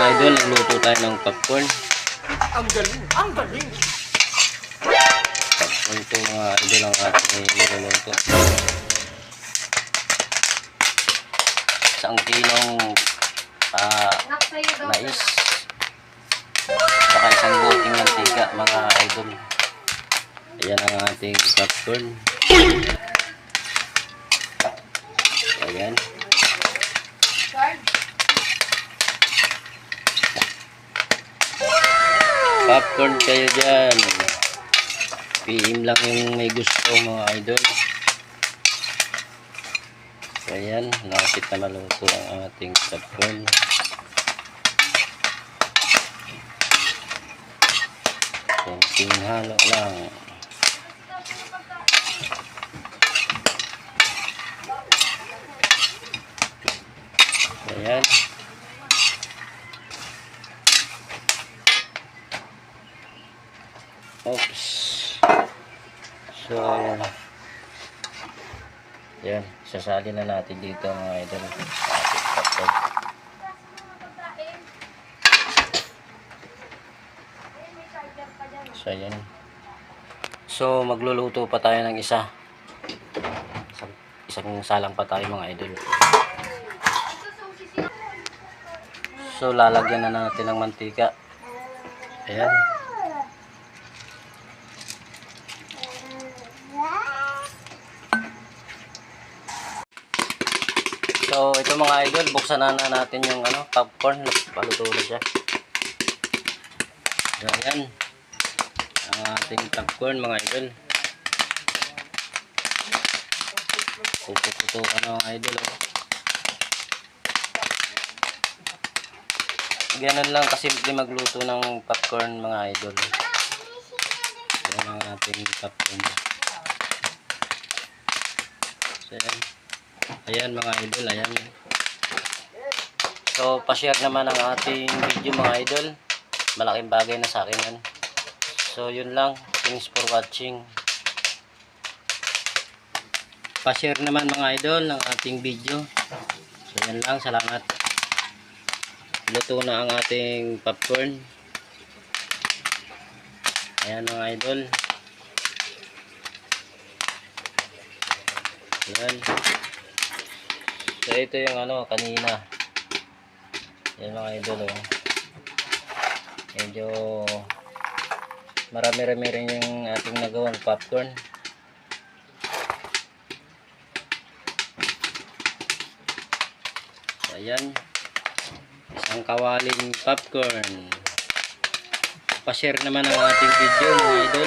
idol, nagluto tayo ng popcorn. Ang galing! Ang galing! Popcorn to mga idol ang ating niluluto. Isang kilong mais. Saka isang buting mantika mga idol. Ayan ang ating popcorn. Ayan. Popcorn kayo dyan. PM lang yung may gusto mga idol. So ayan, nakapit na maluto ang ating popcorn. Konting halo lang. So ayan. Oops. So yan, sasali na natin dito mga idol. So yan. So magluluto pa tayo ng isang salang pa tayo mga idol. So lalagyan na natin ng mantika. Ayan. So ito mga idol, buksan na natin yung popcorn. Paluto na siya. So ayan, ang ating popcorn mga idol. Puputo mga idol. Ganun lang kasimple magluto ng popcorn mga idol. Yan ang ating popcorn. So ayan. Ayan mga idol, ayan. So pa-share naman ang ating video mga idol. Malaking bagay na sa akin yan. So yun lang. Thanks for watching. Pa-share naman mga idol ng ating video. So yan lang, salamat. Luto na ang ating popcorn. Ayan mga idol. Ayan. So ito yung kanina. Yan mga idol medyo marami-rami rin yung ating nagawang popcorn. So ayan, isang kawaling popcorn. Pa-share naman ang ating video mga idol.